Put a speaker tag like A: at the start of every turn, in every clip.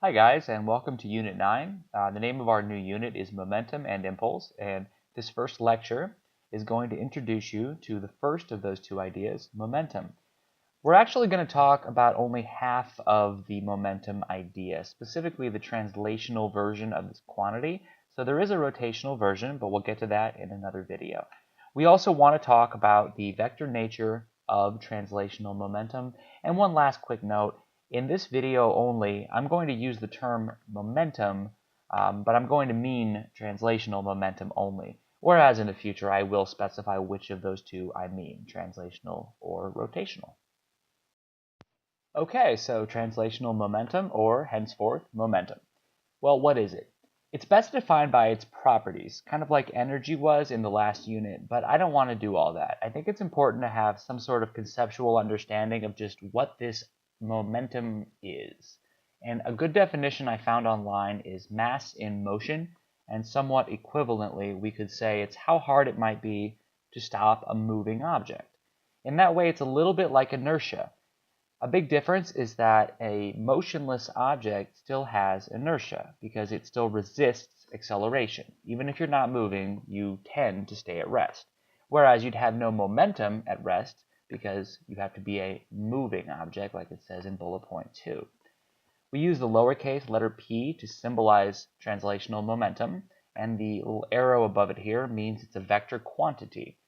A: Hi guys, and welcome to Unit 9. The name of our new unit is Momentum and Impulse, and this first lecture is going to introduce you to the first of those two ideas, momentum. We're actually going to talk about only half of the momentum idea, specifically the translational version of this quantity. So there is a rotational version, but we'll get to that in another video. We also want to talk about the vector nature of translational momentum. And one last quick note. In this video only, I'm going to use the term momentum, but I'm going to mean translational momentum only. Whereas in the future, I will specify which of those two I mean, translational or rotational. Okay, so translational momentum, or henceforth, momentum. Well, what is it? It's best defined by its properties, kind of like energy was in the last unit, but I don't want to do all that. I think it's important to have some sort of conceptual understanding of just what this momentum is. And a good definition I found online is mass in motion, and somewhat equivalently, we could say it's how hard it might be to stop a moving object. In that way, it's a little bit like inertia. A big difference is that a motionless object still has inertia because it still resists acceleration. Even if you're not moving, you tend to stay at rest. Whereas you'd have no momentum at rest because you have to be a moving object, like it says in bullet point 2. We use the lowercase letter p to symbolize translational momentum, and the little arrow above it here means it's a vector quantity.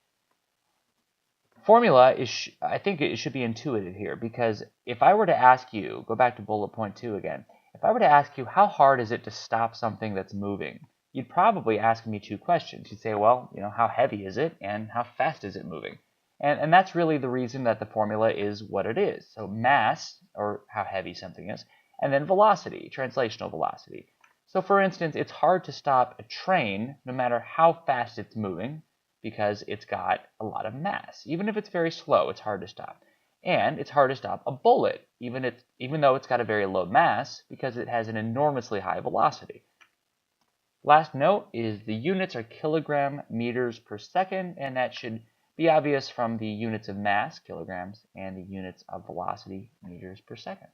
A: Formula is, I think it should be intuitive here, because if I were to ask you, go back to bullet point 2 again, if I were to ask you how hard is it to stop something that's moving, you'd probably ask me two questions. You'd say, well, how heavy is it and how fast is it moving? And that's really the reason that the formula is what it is. So mass, or how heavy something is, and then velocity, translational velocity. So for instance, it's hard to stop a train no matter how fast it's moving, because it's got a lot of mass. Even if it's very slow, it's hard to stop. And it's hard to stop a bullet, even though it's got a very low mass, because it has an enormously high velocity. Last note is the units are kilogram meters per second, and that should be obvious from the units of mass, kilograms, and the units of velocity, meters per second.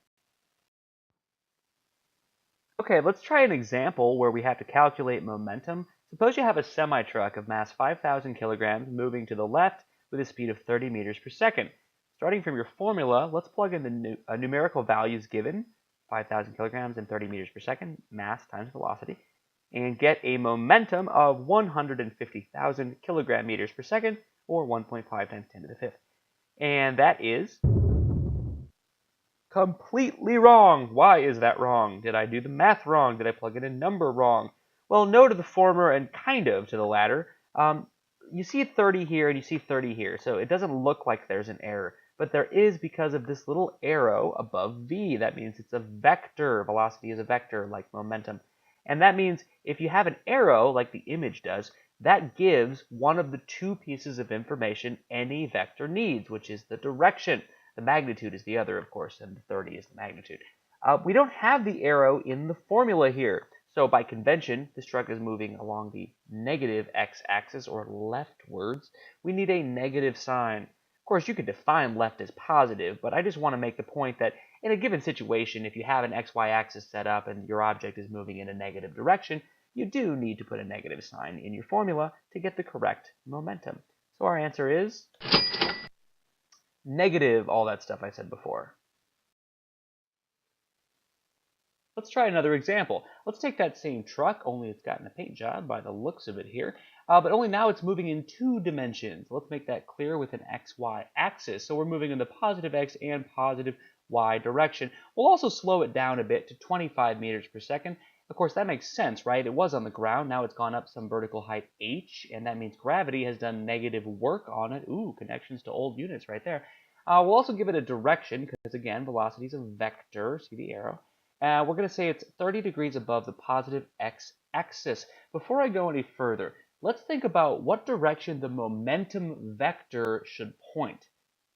A: Okay, let's try an example where we have to calculate momentum. Suppose you have a semi-truck of mass 5,000 kilograms moving to the left with a speed of 30 meters per second. Starting from your formula, let's plug in the numerical values given, 5,000 kilograms and 30 meters per second, mass times velocity, and get a momentum of 150,000 kilogram meters per second, or 1.5 times 10 to the fifth. And that is completely wrong. Why is that wrong? Did I do the math wrong? Did I plug in a number wrong? Well, no to the former and kind of to the latter. You see 30 here and you see 30 here, so it doesn't look like there's an error. But there is because of this little arrow above v. That means it's a vector. Velocity is a vector like momentum. And that means if you have an arrow like the image does, that gives one of the two pieces of information any vector needs, which is the direction. The magnitude is the other, of course, and the 30 is the magnitude. We don't have the arrow in the formula here. So by convention, this truck is moving along the negative x-axis, or leftwards. We need a negative sign. Of course, you could define left as positive, but I just want to make the point that in a given situation, if you have an xy axis set up and your object is moving in a negative direction, you do need to put a negative sign in your formula to get the correct momentum. So our answer is negative all that stuff I said before. Let's try another example. Let's take that same truck, only it's gotten a paint job by the looks of it here, but only now it's moving in 2 dimensions. Let's make that clear with an xy axis. So we're moving in the positive x and positive y direction. We'll also slow it down a bit to 25 meters per second. Of course, that makes sense, right? It was on the ground. Now it's gone up some vertical height h, and that means gravity has done negative work on it. Ooh, connections to old units right there. We'll also give it a direction, because again, velocity is a vector. See the arrow? We're going to say it's 30 degrees above the positive x-axis. Before I go any further, let's think about what direction the momentum vector should point.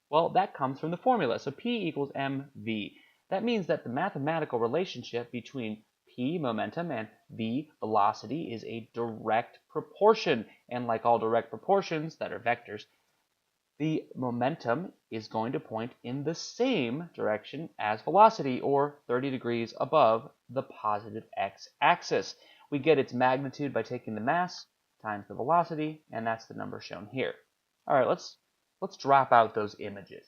A: Well, that comes from the formula. So P equals mv. That means that the mathematical relationship between P, momentum, and V, velocity, is a direct proportion. And like all direct proportions that are vectors, the momentum is going to point in the same direction as velocity, or 30 degrees above the positive x-axis. We get its magnitude by taking the mass times the velocity, and that's the number shown here. All right, let's drop out those images.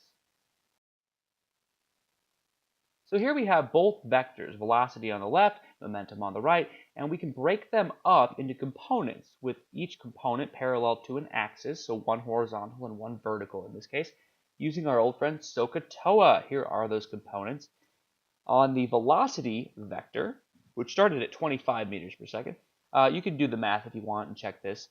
A: So here we have both vectors, velocity on the left, momentum on the right, and we can break them up into components, with each component parallel to an axis, so one horizontal and one vertical in this case, using our old friend SOHCAHTOA. Here are those components. On the velocity vector, which started at 25 meters per second, you can do the math if you want and check this.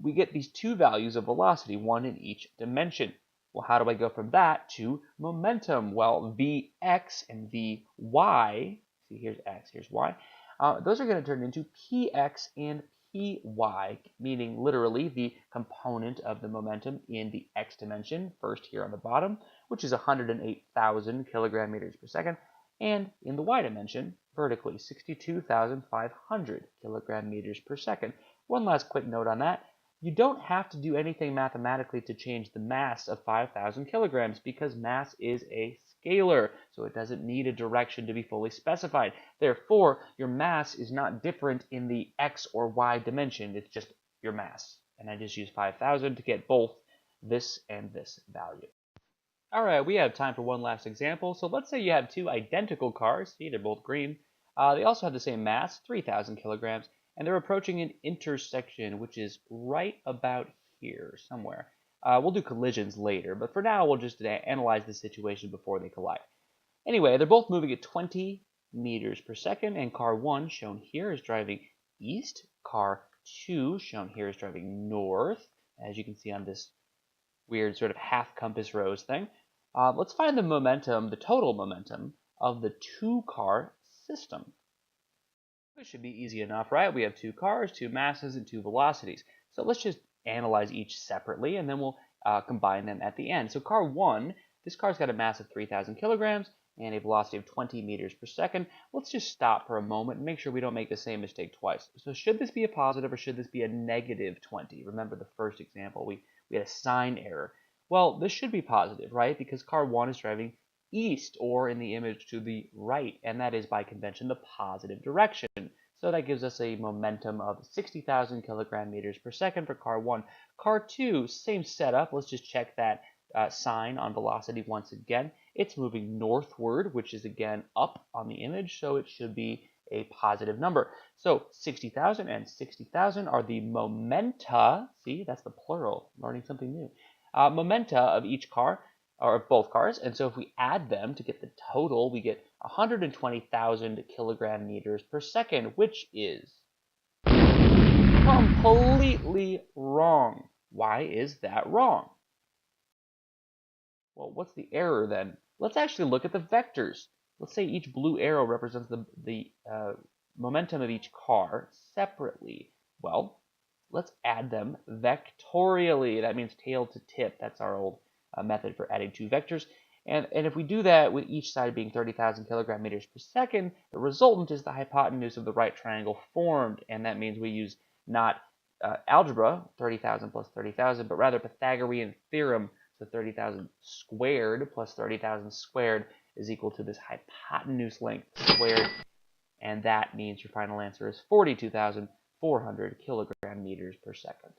A: We get these two values of velocity, one in each dimension. Well, how do I go from that to momentum? Well, Vx and Vy, see here's x, here's y, those are going to turn into Px and Py, meaning literally the component of the momentum in the x dimension, first here on the bottom, which is 108,000 kilogram meters per second, and in the y dimension, vertically, 62,500 kilogram meters per second. One last quick note on that. You don't have to do anything mathematically to change the mass of 5,000 kilograms, because mass is a scalar, so it doesn't need a direction to be fully specified. Therefore, your mass is not different in the x or y dimension. It's just your mass. And I just use 5,000 to get both this and this value. All right, we have time for one last example. So let's say you have two identical cars. See, they're both green. They also have the same mass, 3,000 kilograms, and they're approaching an intersection, which is right about here somewhere. We'll do collisions later, but for now, we'll just analyze the situation before they collide. Anyway, they're both moving at 20 meters per second, and car 1, shown here, is driving east. Car 2, shown here, is driving north, as you can see on this weird sort of half compass rose thing. Let's find the momentum, the total momentum, of the two-car system. This should be easy enough, right? We have two cars, two masses, and two velocities. So let's just analyze each separately, and then we'll combine them at the end. So car 1, this car's got a mass of 3,000 kilograms and a velocity of 20 meters per second. Let's just stop for a moment and make sure we don't make the same mistake twice. So should this be a positive or should this be a negative 20? Remember the first example, we had a sign error. Well, this should be positive, right? Because car 1 is driving east, or in the image to the right, and that is by convention the positive direction. So that gives us a momentum of 60,000 kilogram meters per second for car 1. Car 2, same setup. Let's just check that sign on velocity once again. It's moving northward, which is again up on the image, so it should be a positive number. So 60,000 and 60,000 are the momenta. See, that's the plural, learning something new. Momenta of each car, or of both cars, and so if we add them to get the total, we get 120,000 kilogram meters per second, which is completely wrong. Why is that wrong? Well, what's the error then? Let's actually look at the vectors. Let's say each blue arrow represents the momentum of each car separately. Well, let's add them vectorially. That means tail to tip. That's our old method for adding two vectors. And if we do that with each side being 30,000 kilogram meters per second, the resultant is the hypotenuse of the right triangle formed. And that means we use not algebra, 30,000 plus 30,000, but rather Pythagorean theorem. So 30,000 squared plus 30,000 squared is equal to this hypotenuse length squared. And that means your final answer is 42,400 kilogram meters per second.